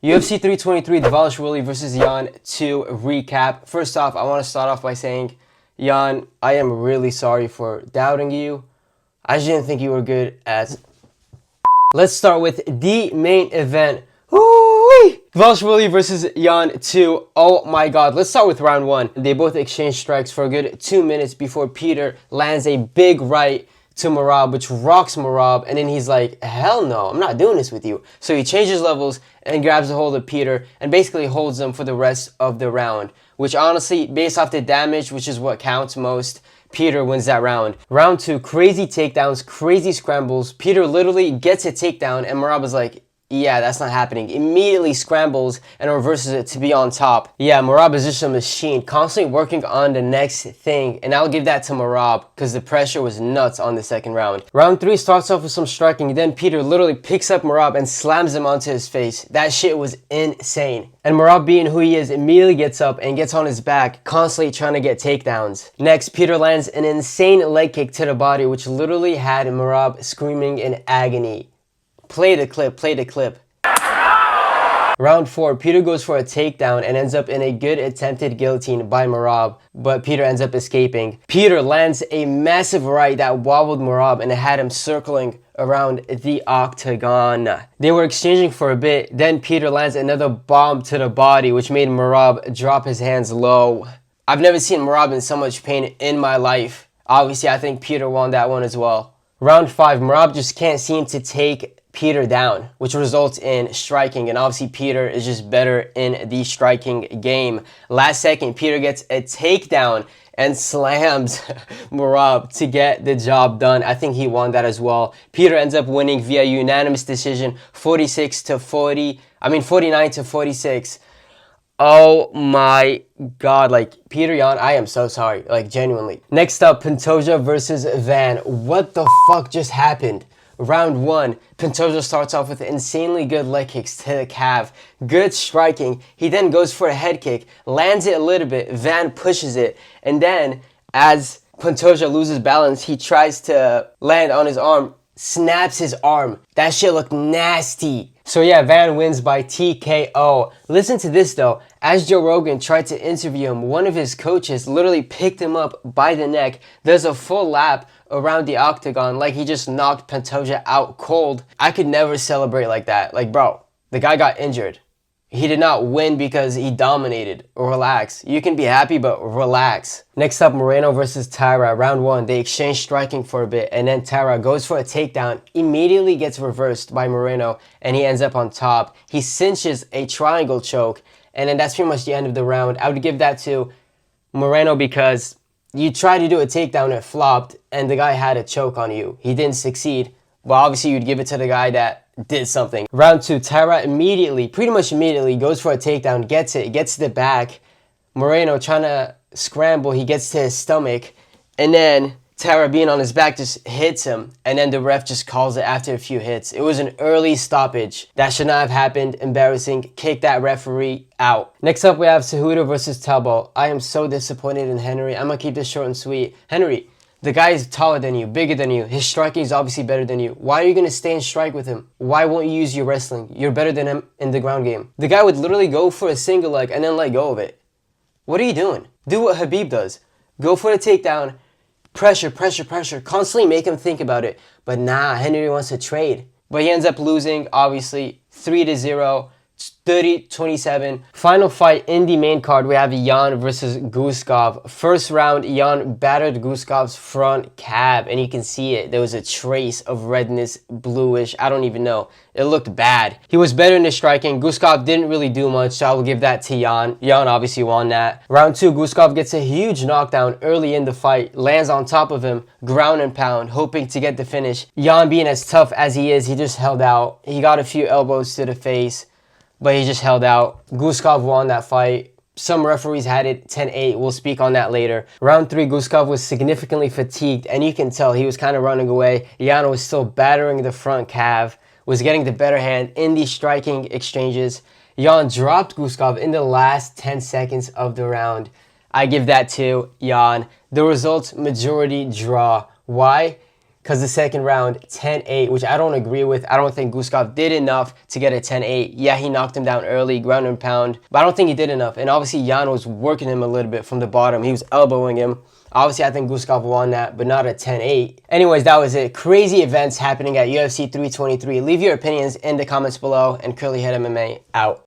UFC 323, Dvalishvili versus Jan 2 recap. First off, I want to start off by saying, Jan, I am really sorry for doubting you. I just didn't think you were good at... Let's start with the main event. Woo-wee! Dvalishvili versus Jan 2. Oh my god. Let's start with round 1. They both exchange strikes for a good 2 minutes before Peter lands a big right to Merab, which rocks Merab, and then he's like, hell no, I'm not doing this with you. So he changes levels and grabs a hold of Peter and basically holds him for the rest of the round, which honestly, based off the damage, which is what counts most, Peter wins that round. Round 2, crazy takedowns, crazy scrambles. Peter literally gets a takedown and Merab is like, yeah, that's not happening. Immediately scrambles and reverses it to be on top. Yeah, Merab is just a machine, constantly working on the next thing. And I'll give that to Merab because the pressure was nuts on the second round. Round 3 starts off with some striking. Then Peter literally picks up Merab and slams him onto his face. That shit was insane. And Merab, being who he is, immediately gets up and gets on his back, constantly trying to get takedowns. Next, Peter lands an insane leg kick to the body, which literally had Merab screaming in agony. Play the clip, play the clip. Round 4, Peter goes for a takedown and ends up in a good attempted guillotine by Merab, but Peter ends up escaping. Peter lands a massive right that wobbled Merab and it had him circling around the octagon. They were exchanging for a bit, then Peter lands another bomb to the body, which made Merab drop his hands low. I've never seen Merab in so much pain in my life. Obviously, I think Peter won that one as well. Round 5, Merab just can't seem to take Peter down, which results in striking, and obviously Peter is just better in the striking game. Last second, Peter gets a takedown and slams Merab to get the job done. I think he won that as well. Peter ends up winning via unanimous decision, 49 to 46. Oh my god, like, Peter, Jan, I am so sorry, like, genuinely. Next up, Pantoja versus Van. What the fuck just happened? Round 1, Pantoja starts off with insanely good leg kicks to the calf. Good striking. He then goes for a head kick, lands it a little bit, Van pushes it, and then as Pantoja loses balance, he tries to land on his arm, snaps his arm. That shit looked nasty. So yeah, Van wins by TKO. Listen to this though. As Joe Rogan tried to interview him, one of his coaches literally picked him up by the neck. There's a full lap around the octagon like he just knocked Pantoja out cold. I could never celebrate like that. Like, bro, the guy got injured. He did not win because he dominated. Relax. You can be happy, but relax. Next up, Moreno versus Taira. Round 1, they exchange striking for a bit, and then Taira goes for a takedown, immediately gets reversed by Moreno, and he ends up on top. He cinches a triangle choke, and then that's pretty much the end of the round. I would give that to Moreno because you tried to do a takedown, it flopped, and the guy had a choke on you. He didn't succeed. Well, obviously, you'd give it to the guy that did something. Round 2, Taira pretty much immediately goes for a takedown, gets it, gets to the back. Moreno trying to scramble, he gets to his stomach, and then Taira, being on his back, just hits him, and then the ref just calls it after a few hits. It was an early stoppage. That should not have happened. Embarrassing. Kick that referee out. Next up, we have Cejudo versus Talbott. I am so disappointed in Henry. I'm gonna keep this short and sweet. Henry, the guy is taller than you, bigger than you. His striking is obviously better than you. Why are you going to stay and strike with him? Why won't you use your wrestling? You're better than him in the ground game. The guy would literally go for a single leg and then let go of it. What are you doing? Do what Habib does. Go for the takedown. Pressure, pressure, pressure. Constantly make him think about it. But nah, Henry wants to trade. But he ends up losing, obviously, 3-0. 30-27. Final fight in the main card, we have Jan versus Guskov. First round, Jan battered Guskov's front calf, and you can see it. There was a trace of redness, bluish. I don't even know. It looked bad. He was better in the striking. Guskov didn't really do much, so I will give that to Jan. Jan obviously won that. Round 2, Guskov gets a huge knockdown early in the fight, lands on top of him, ground and pound, hoping to get the finish. Jan, being as tough as he is, he just held out. He got a few elbows to the face, but he just held out. Guskov won that fight. Some referees had it 10-8. We'll speak on that later. Round 3, Guskov was significantly fatigued, and you can tell he was kind of running away. Jan was still battering the front calf, was getting the better hand in the striking exchanges. Jan dropped Guskov in the last 10 seconds of the round. I give that to Jan. The result, majority draw. Why? because the second round, 10-8, which I don't agree with. I don't think Guskov did enough to get a 10-8. Yeah, he knocked him down early, ground and pound, but I don't think he did enough. And obviously, Jan was working him a little bit from the bottom. He was elbowing him. Obviously, I think Guskov won that, but not a 10-8. Anyways, that was it. Crazy events happening at UFC 323. Leave your opinions in the comments below, and Curly Head MMA out.